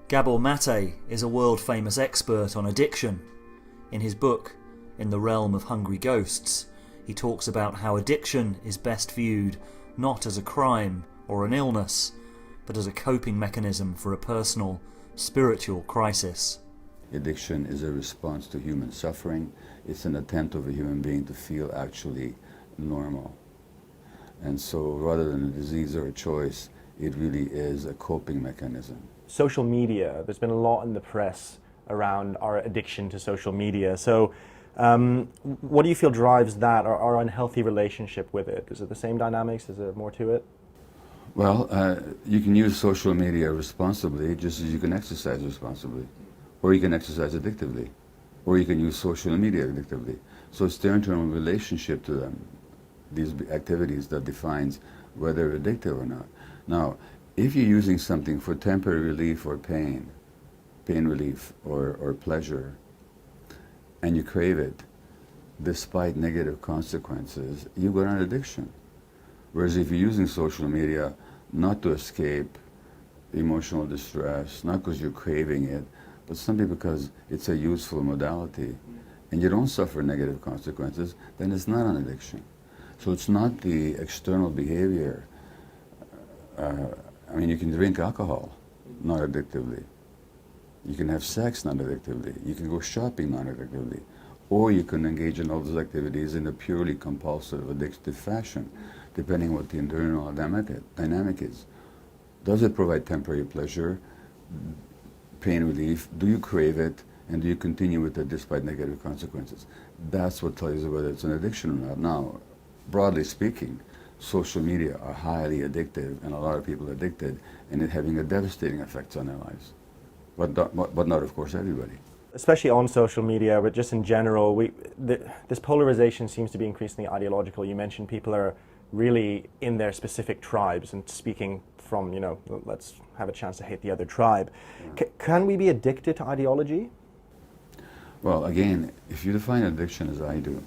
Gabor Maté is a world-famous expert on addiction. In his book, In the Realm of Hungry Ghosts, he talks about how addiction is best viewed not as a crime or an illness, but as a coping mechanism for a personal, spiritual crisis. Addiction is a response to human suffering. It's an attempt of a human being to feel actually normal. And so rather than a disease or a choice, it really is a coping mechanism. Social media, there's been a lot in the press around our addiction to social media. So what do you feel drives that, or our unhealthy relationship with it? Is it the same dynamics? Is there more to it? Well, you can use social media responsibly just as you can exercise responsibly. Or you can exercise addictively. Or you can use social media addictively. So it's the internal relationship to them, these activities, that defines whether they're addictive or not. Now, if you're using something for temporary relief or pain relief or pleasure, and you crave it, despite negative consequences, you've got an addiction. Whereas if you're using social media not to escape emotional distress, not because you're craving it, but simply because it's a useful modality, and you don't suffer negative consequences, then it's not an addiction. So it's not the external behavior. I mean, you can drink alcohol not addictively. You can have sex non-addictively. You can go shopping non-addictively. Or you can engage in all those activities in a purely compulsive, addictive fashion, depending on what the internal dynamic is. Does it provide temporary pleasure, pain relief? Do you crave it? And do you continue with it despite negative consequences? That's what tells you whether it's an addiction or not. Now, broadly speaking, social media are highly addictive, and a lot of people are addicted, and it having a devastating effect on their lives. But not, of course, everybody. Especially on social media, but just in general, this polarization seems to be increasingly ideological. You mentioned people are really in their specific tribes and speaking from, let's have a chance to hate the other tribe. Yeah. Can we be addicted to ideology? Well, again, if you define addiction as I do,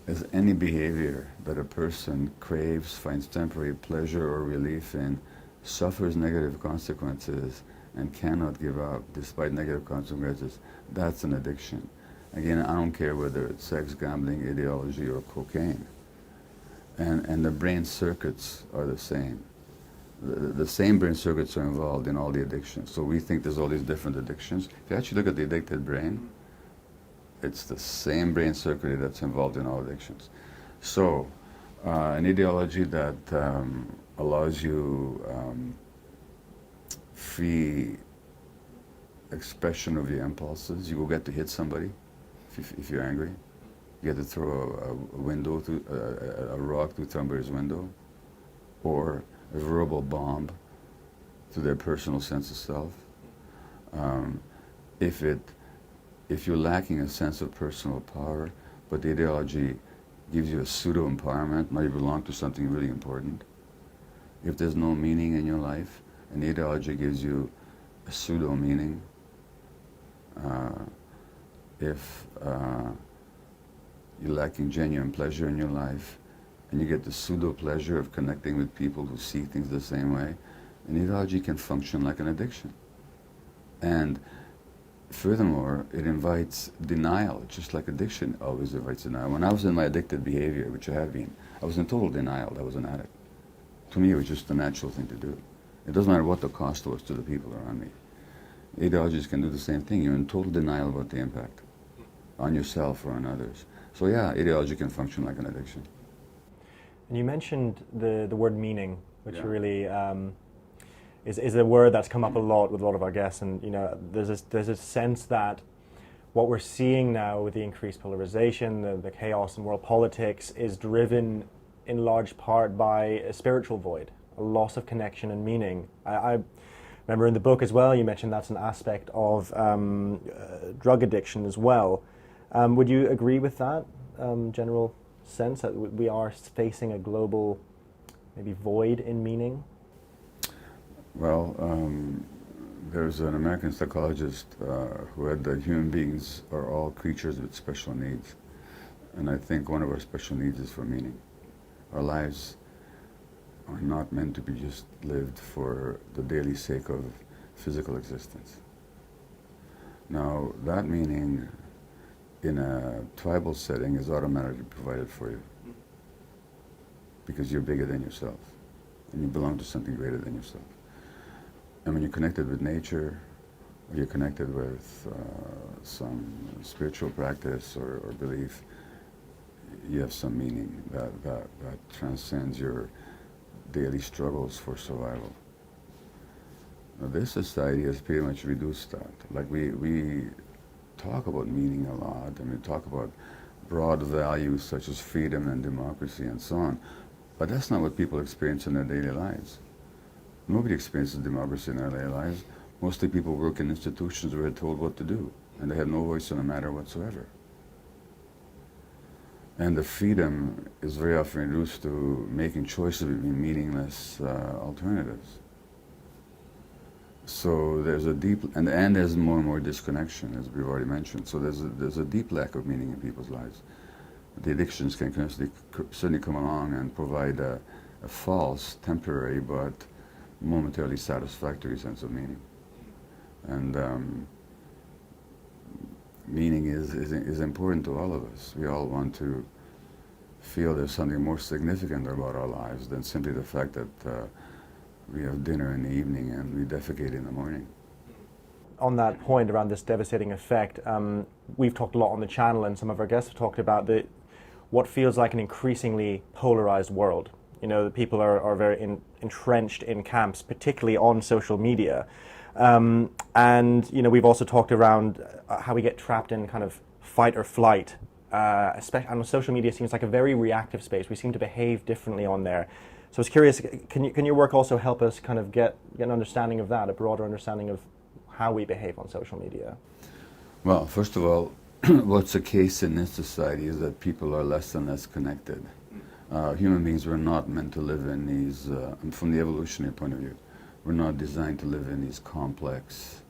as any behavior that a person craves, finds temporary pleasure or relief in, suffers negative consequences, and cannot give up despite negative consequences, that's an addiction. Again, I don't care whether it's sex, gambling, ideology, or cocaine. And the brain circuits are the same. The same brain circuits are involved in all the addictions. So we think there's all these different addictions. If you actually look at the addicted brain, it's the same brain circuit that's involved in all addictions. So an ideology that allows you free expression of your impulses. You will get to hit somebody if you're angry. You get to throw a window through a rock through somebody's window, or a verbal bomb to their personal sense of self. If you're lacking a sense of personal power, but the ideology gives you a pseudo empowerment, now you belong to something really important. If there's no meaning in your life, and the ideology gives you a pseudo meaning, if you're lacking genuine pleasure in your life, and you get the pseudo pleasure of connecting with people who see things the same way, an ideology can function like an addiction. And furthermore, it invites denial, just like addiction always invites denial. When I was in my addicted behavior, which I have been, I was in total denial that I was an addict. To me, it was just the natural thing to do. It doesn't matter what the cost was to the people around me. Ideologies can do the same thing. You're in total denial about the impact on yourself or on others. So yeah, ideology can function like an addiction. And you mentioned the word meaning, which Yeah. really is a word that's come up a lot with a lot of our guests. And there's a sense that what we're seeing now with the increased polarization, the chaos in world politics, is driven in large part by a spiritual void, a loss of connection and meaning. I remember in the book as well, you mentioned that's an aspect of drug addiction as well. Would you agree with that general sense that we are facing a global maybe void in meaning? Well, there's an American psychologist who had that human beings are all creatures with special needs. And I think one of our special needs is for meaning. Our lives are not meant to be just lived for the daily sake of physical existence. Now, that meaning in a tribal setting is automatically provided for you because you're bigger than yourself and you belong to something greater than yourself. And when you're connected with nature, or you're connected with some spiritual practice or belief, you have some meaning that transcends your daily struggles for survival. Now, this society has pretty much reduced that. Like we talk about meaning a lot, and we talk about broad values such as freedom and democracy and so on, but that's not what people experience in their daily lives. Nobody experiences democracy in their daily lives. Mostly people work in institutions where they're told what to do, and they have no voice in the matter whatsoever. And the freedom is very often reduced to making choices between meaningless alternatives. So there's a deep, and there's more and more disconnection, as we've already mentioned. So there's a deep lack of meaning in people's lives. The addictions can certainly come along and provide a false, temporary, but momentarily satisfactory sense of meaning. And meaning is important to all of us. We all want to feel there's something more significant about our lives than simply the fact that we have dinner in the evening and we defecate in the morning. On that point around this devastating effect, we've talked a lot on the channel, and some of our guests have talked about what feels like an increasingly polarized world. You know, the people are very entrenched in camps, particularly on social media. And, you know, we've also talked around how we get trapped in kind of fight or flight. Especially on social media, seems like a very reactive space. We seem to behave differently on there. So I was curious, can your work also help us kind of get an understanding of that, a broader understanding of how we behave on social media? Well, first of all, what's the case in this society is that people are less and less connected. Human beings were not meant to live in these, from the evolutionary point of view, we're not designed to live in these complex,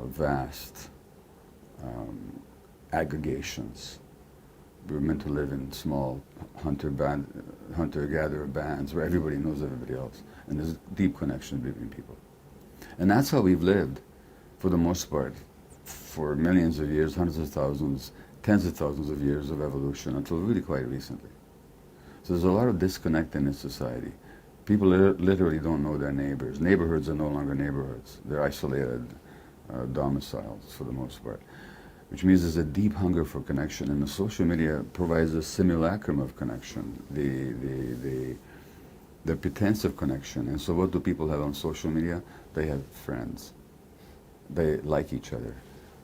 vast aggregations. We're meant to live in small hunter-gatherer bands where everybody knows everybody else, and there's deep connection between people. And that's how we've lived, for the most part, for millions of years, hundreds of thousands, tens of thousands of years of evolution, until really quite recently. So there's a lot of disconnect in this society. People literally don't know their neighbors. Neighborhoods are no longer neighborhoods. They're isolated domiciles, for the most part, which means there's a deep hunger for connection, and the social media provides a simulacrum of connection, the pretense of connection. And so what do people have on social media? They have friends. They like each other.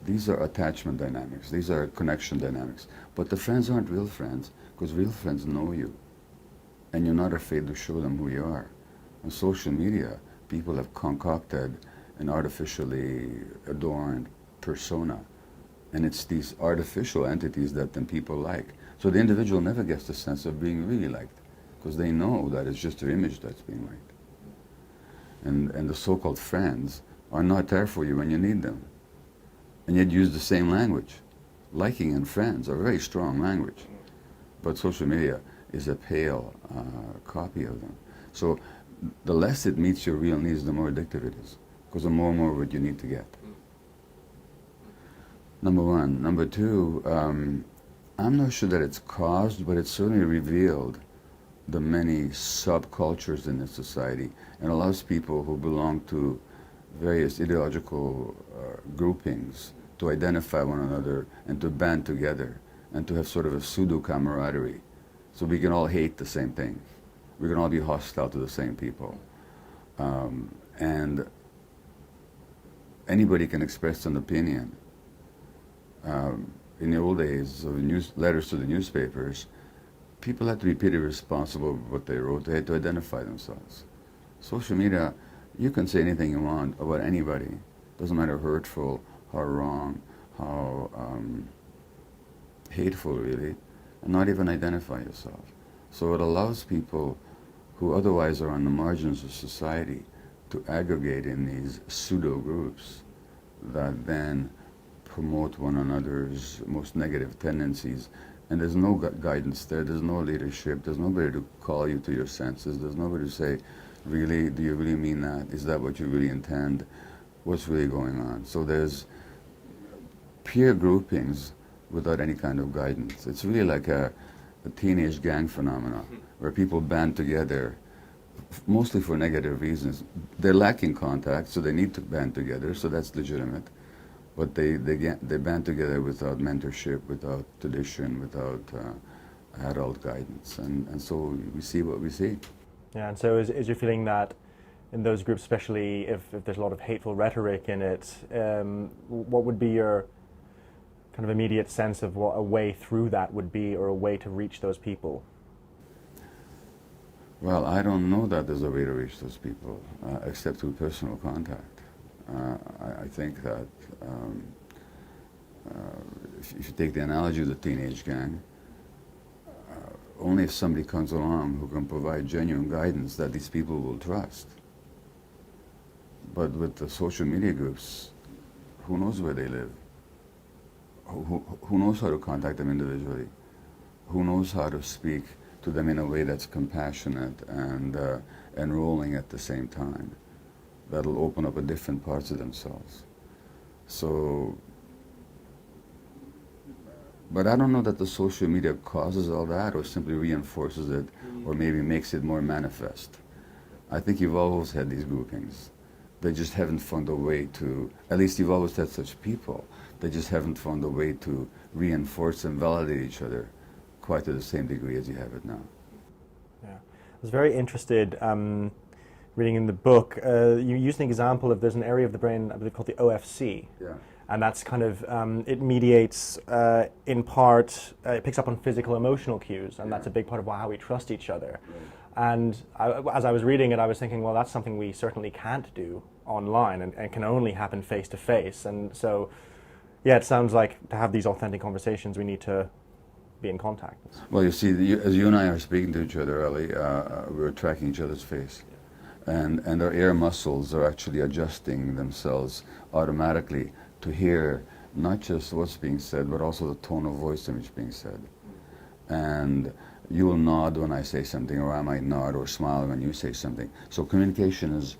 These are attachment dynamics. These are connection dynamics. But the friends aren't real friends, because real friends know you, and you're not afraid to show them who you are. On social media, people have concocted an artificially adorned persona, and it's these artificial entities that then people like. So the individual never gets the sense of being really liked, because they know that it's just their image that's being liked. And the so-called friends are not there for you when you need them, and yet use the same language. Liking and friends are very strong language, but social media is a pale copy of them. So the less it meets your real needs, the more addictive it is, because the more and more what you need to get. Number one. Number two, I'm not sure that it's caused, but it's certainly revealed the many subcultures in this society, and allows people who belong to various ideological groupings to identify one another and to band together and to have sort of a pseudo-camaraderie. So we can all hate the same thing. We can all be hostile to the same people. And anybody can express an opinion. In the old days of letters to the newspapers, people had to be pretty responsible for what they wrote. They had to identify themselves. Social media, you can say anything you want about anybody. Doesn't matter how hurtful, how wrong, how hateful, really, and not even identify yourself. So it allows people who otherwise are on the margins of society to aggregate in these pseudo groups that then promote one another's most negative tendencies. And there's no guidance there, there's no leadership, there's nobody to call you to your senses, there's nobody to say, really, do you really mean that? Is that what you really intend? what's really going on. So there's peer groupings without any kind of guidance. It's really like a teenage gang phenomenon where people band together mostly for negative reasons. They're lacking contact, so they need to band together, so that's legitimate. But they band together without mentorship, without tradition, without adult guidance. And so we see what we see. Yeah, and so is your feeling that in those groups, especially if there's a lot of hateful rhetoric in it, what would be your kind of immediate sense of what a way through that would be, or a way to reach those people? Well, I don't know that there's a way to reach those people, except through personal contact. I think that if you take the analogy of the teenage gang, only if somebody comes along who can provide genuine guidance that these people will trust. But with the social media groups, who knows where they live? Who knows how to contact them individually? Who knows how to speak to them in a way that's compassionate and enrolling at the same time? That'll open up a different parts of themselves. So, but I don't know that the social media causes all that or simply reinforces it or maybe makes it more manifest. I think you've always had these groupings. They just haven't found a way to, at least you've always had such people, they just haven't found a way to reinforce and validate each other quite to the same degree as you have it now. Yeah, I was very interested reading in the book, you used an example of, there's an area of the brain, I believe, called the OFC. Yeah. And that's kind of, it mediates, in part, it picks up on physical, emotional cues, and that's a big part of how we trust each other. Right. And as I was reading it, I was thinking, well, that's something we certainly can't do online and can only happen face to face. And so, yeah, it sounds like to have these authentic conversations, we need to be in contact. Well, you see, as you and I are speaking to each other, Ali, we're tracking each other's face. And our ear muscles are actually adjusting themselves automatically to hear not just what's being said, but also the tone of voice in which being said. And you will nod when I say something, or I might nod or smile when you say something. So communication is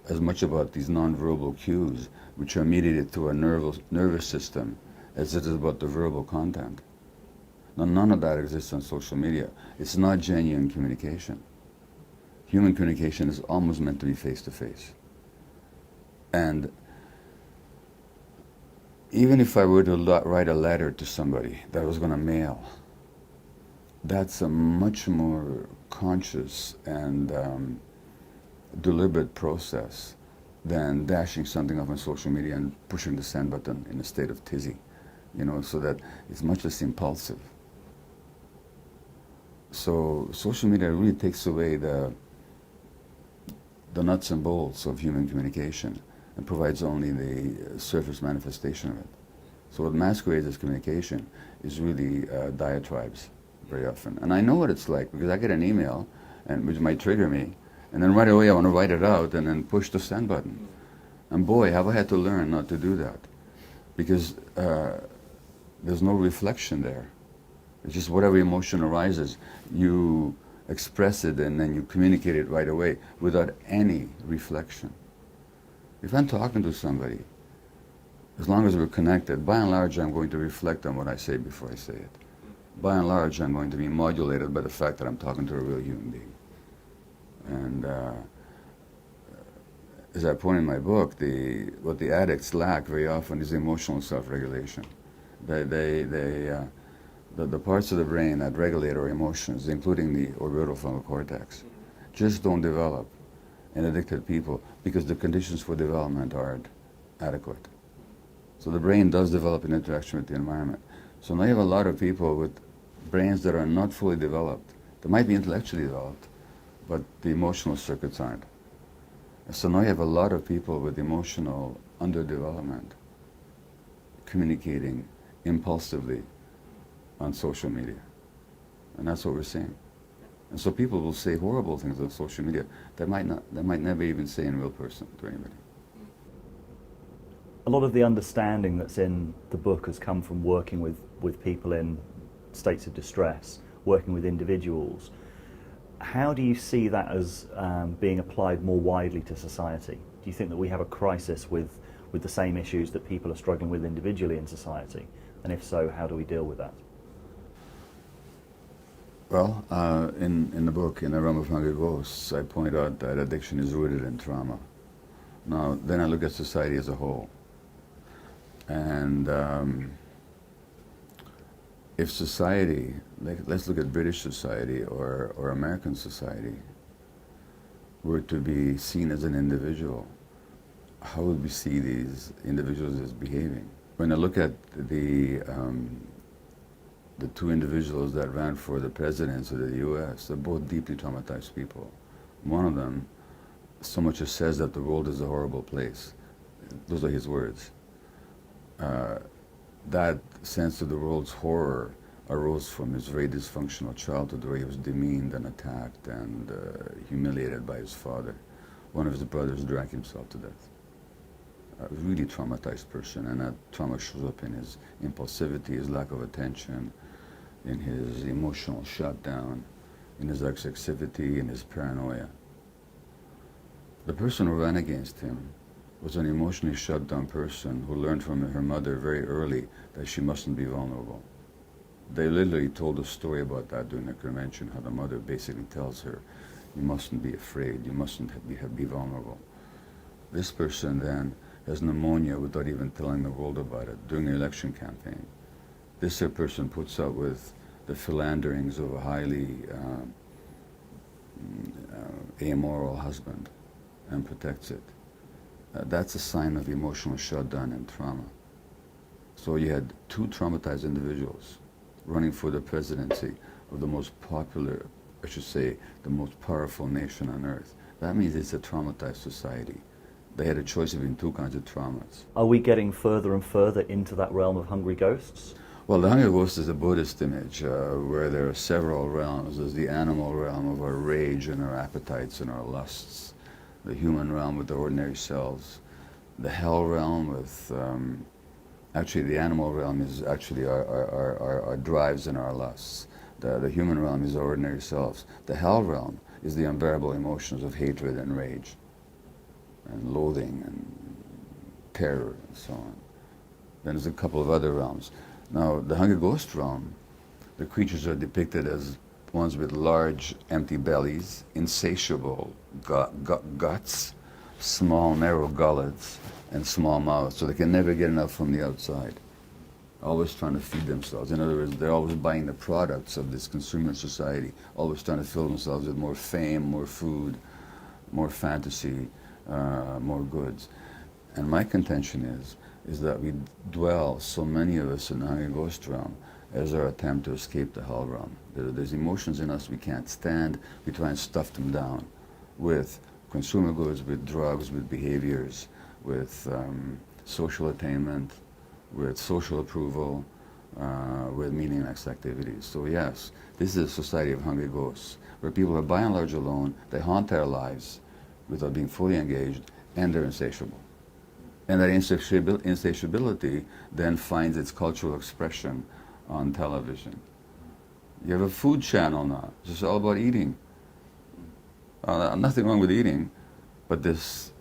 as much about these nonverbal cues, which are mediated through our nervous system, as it is about the verbal content. Now, none of that exists on social media. It's not genuine communication. Human communication is almost meant to be face-to-face. And even if I were to write a letter to somebody that I was going to mail, that's a much more conscious and deliberate process than dashing something off on social media and pushing the send button in a state of tizzy, you know, so that it's much less impulsive. So social media really takes away the nuts and bolts of human communication and provides only the surface manifestation of it. So what masquerades as communication is really diatribes very often. And I know what it's like because I get an email and which might trigger me, and then right away I want to write it out and then push the send button. And boy, have I had to learn not to do that, because there's no reflection there. It's just whatever emotion arises, you express it and then you communicate it right away without any reflection. If I'm talking to somebody, as long as we're connected, by and large I'm going to reflect on what I say before I say it. By and large I'm going to be modulated by the fact that I'm talking to a real human being. And as I point in my book, what the addicts lack very often is emotional self-regulation. The parts of the brain that regulate our emotions, including the orbital cortex, just don't develop in addicted people because the conditions for development aren't adequate. So the brain does develop in interaction with the environment. So now you have a lot of people with brains that are not fully developed. They might be intellectually developed, but the emotional circuits aren't. So now you have a lot of people with emotional underdevelopment communicating impulsively on social media. And that's what we're seeing. And so people will say horrible things on social media that might never even say in real person to anybody. A lot of the understanding that's in the book has come from working with people in states of distress, working with individuals. How do you see that as being applied more widely to society? Do you think that we have a crisis with with the same issues that people are struggling with individually in society? And if so, how do we deal with that? Well, in the book, In the Realm of Hungry Ghosts, I point out that addiction is rooted in trauma. Now, then I look at society as a whole. And if society, let's look at British society or American society, were to be seen as an individual, how would we see these individuals as behaving? When I look at the two individuals that ran for the presidency of the U.S., they're both deeply traumatized people. One of them, so much as says that the world is a horrible place. Those are his words. That sense of the world's horror arose from his very dysfunctional childhood, where he was demeaned and attacked and humiliated by his father. One of his brothers drank himself to death. A really traumatized person, and that trauma shows up in his impulsivity, his lack of attention, in his emotional shutdown, in his excessivity, in his paranoia. The person who ran against him was an emotionally shut down person who learned from her mother very early that she mustn't be vulnerable. They literally told a story about that during the convention, how the mother basically tells her, you mustn't be afraid, you mustn't be vulnerable. This person then has pneumonia without even telling the world about it during the election campaign. This person puts up with the philanderings of a highly amoral husband and protects it. That's a sign of emotional shutdown and trauma. So you had two traumatized individuals running for the presidency of the most popular, I should say, the most powerful nation on earth. That means it's a traumatized society. They had a choice between two kinds of traumas. Are we getting further and further into that realm of hungry ghosts? Well, the hungry ghost is a Buddhist image where there are several realms. There's the animal realm of our rage and our appetites and our lusts, the human realm with the ordinary selves, the hell realm with, actually the animal realm is actually our drives and our lusts. The human realm is our ordinary selves. The hell realm is the unbearable emotions of hatred and rage and loathing and terror and so on. Then there's a couple of other realms. Now, the hungry ghost realm, the creatures are depicted as ones with large, empty bellies, insatiable guts, small, narrow gullets, and small mouths, so they can never get enough from the outside. Always trying to feed themselves. In other words, they're always buying the products of this consumer society, always trying to fill themselves with more fame, more food, more fantasy, more goods. And my contention is that we dwell, so many of us, in the hungry ghost realm as our attempt to escape the hell realm. There's emotions in us we can't stand. We try and stuff them down with consumer goods, with drugs, with behaviors, with social attainment, with social approval, with meaningless activities. So yes, this is a society of hungry ghosts, where people are by and large alone, they haunt their lives without being fully engaged, and they're insatiable. And that insatiability then finds its cultural expression on television. You have a food channel now. It's just all about eating. Nothing wrong with eating, but this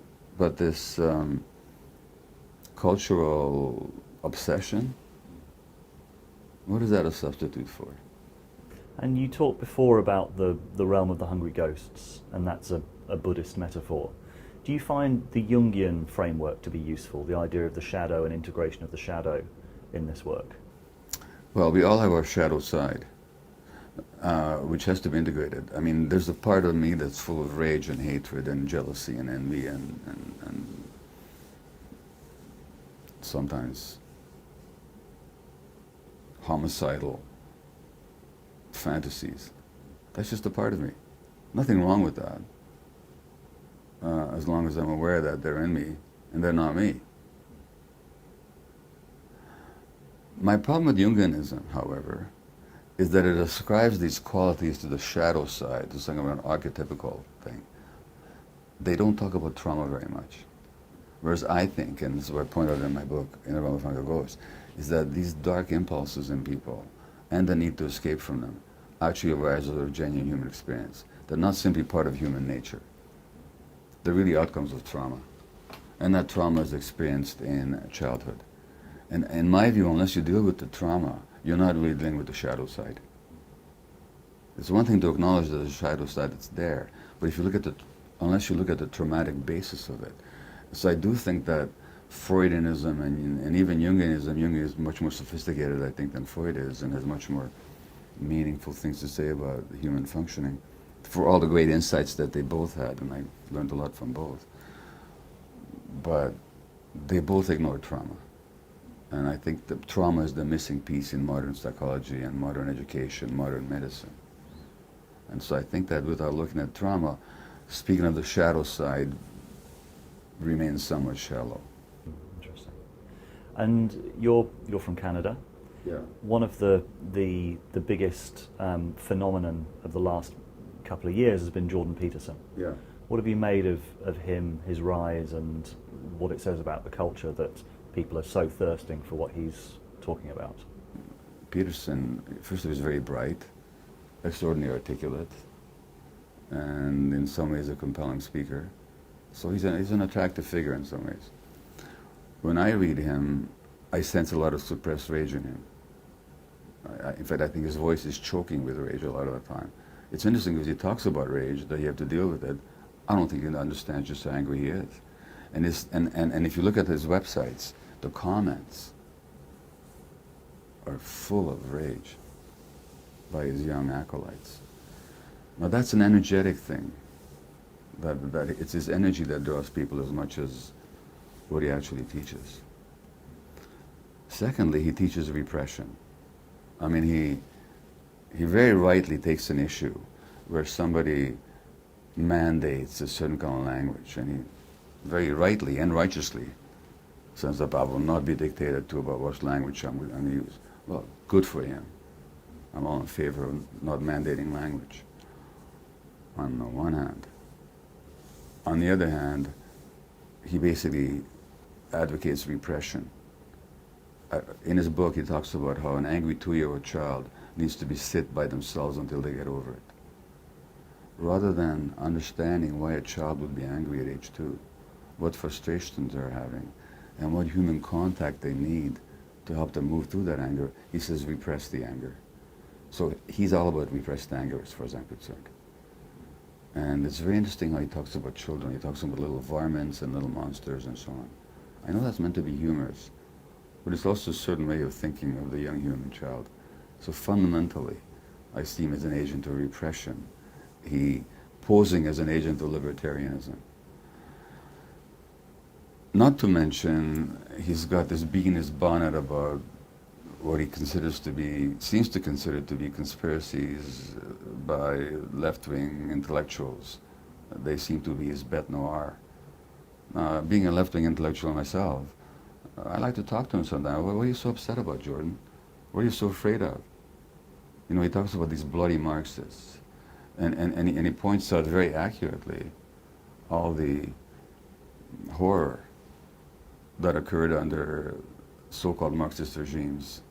cultural obsession, what is that a substitute for? And you talked before about the realm of the hungry ghosts, and that's a Buddhist metaphor. Do you find the Jungian framework to be useful, the idea of the shadow and integration of the shadow in this work? Well, we all have our shadow side, which has to be integrated. I mean, there's a part of me that's full of rage and hatred and jealousy and envy and sometimes homicidal fantasies. That's just a part of me. Nothing wrong with that, as long as I'm aware that they're in me and they're not me. My problem with Jungianism, however, is that it ascribes these qualities to the shadow side, to something of an archetypical thing. They don't talk about trauma very much. Whereas I think, and this is what I point out in my book, In the Realm of Hungry Ghosts, is that these dark impulses in people and the need to escape from them actually arise out of genuine human experience. They're not simply part of human nature. They're really outcomes of trauma. And that trauma is experienced in childhood. And in my view, unless you deal with the trauma, you're not really dealing with the shadow side. It's one thing to acknowledge that the shadow side is there, but if you look at unless you look at the traumatic basis of it. So I do think that Freudianism and even Jungianism, Jung is much more sophisticated, I think, than Freud is, and has much more meaningful things to say about human functioning, for all the great insights that they both had, and I learned a lot from both. But they both ignore trauma. And I think that trauma is the missing piece in modern psychology and modern education, modern medicine. And so I think that without looking at trauma, speaking of the shadow side, remains somewhat shallow. Interesting. And you're from Canada. Yeah. One of the biggest phenomenon of the last couple of years has been Jordan Peterson. Yeah. What have you made of him, his rise, and what it says about the culture that people are so thirsting for what he's talking about? Peterson, first of all, is very bright, extraordinarily articulate, and in some ways a compelling speaker. So he's an attractive figure in some ways. When I read him, I sense a lot of suppressed rage in him. In fact, I think his voice is choking with rage a lot of the time. It's interesting because he talks about rage, that you have to deal with it. I don't think he understands just how angry he is. And if you look at his websites, the comments are full of rage by his young acolytes. Now that's an energetic thing. That it's his energy that draws people as much as what he actually teaches. Secondly, he teaches repression. I mean, he very rightly takes an issue where somebody mandates a certain kind of language, and he very rightly and righteously says that I will not be dictated to about what language I'm going to use. Well, good for him. I'm all in favor of not mandating language, on the one hand. On the other hand, he basically advocates repression. In his book, he talks about how an angry 2-year-old child needs to be sit by themselves until they get over it. Rather than understanding why a child would be angry at age 2, what frustrations they're having, and what human contact they need to help them move through that anger, he says repress the anger. So he's all about repressed anger as far as I'm concerned. And it's very interesting how he talks about children. He talks about little varmints and little monsters and so on. I know that's meant to be humorous, but it's also a certain way of thinking of the young human child. So fundamentally, I see him as an agent of repression. He posing as an agent of libertarianism. Not to mention, he's got this bee in his bonnet about what he considers to be, seems to consider to be conspiracies by left-wing intellectuals. They seem to be his bête noire. Being a left-wing intellectual myself, I like to talk to him sometimes. What are you so upset about, Jordan? What are you so afraid of? You know, he talks about these bloody Marxists. And he points out very accurately all the horror that occurred under so-called Marxist regimes,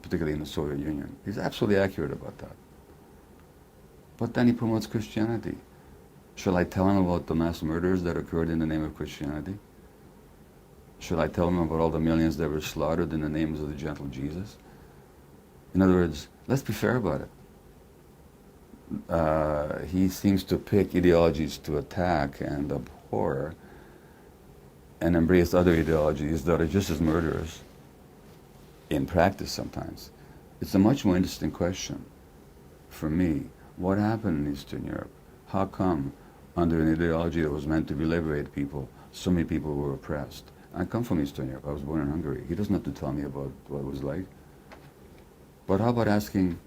particularly in the Soviet Union. He's absolutely accurate about that. But then he promotes Christianity. Shall I tell him about the mass murders that occurred in the name of Christianity? Should I tell him about all the millions that were slaughtered in the names of the gentle Jesus? In other words, let's be fair about it. He seems to pick ideologies to attack and abhor and embrace other ideologies that are just as murderous in practice sometimes. It's a much more interesting question for me. What happened in Eastern Europe? How come under an ideology that was meant to liberate people, so many people were oppressed? I come from Eastern Europe. I was born in Hungary. He doesn't have to tell me about what it was like. But how about asking,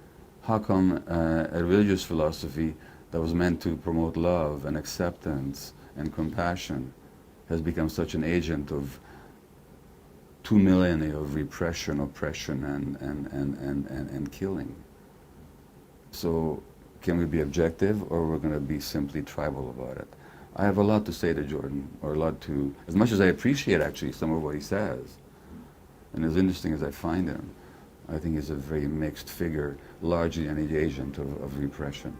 how come a religious philosophy that was meant to promote love and acceptance and compassion has become such an agent of 2 millennia of repression, oppression, and killing? So can we be objective, or we're going to be simply tribal about it? I have a lot to say to Jordan, or a lot to, as much as I appreciate actually some of what he says, and as interesting as I find him, I think he's a very mixed figure, largely an agent of repression.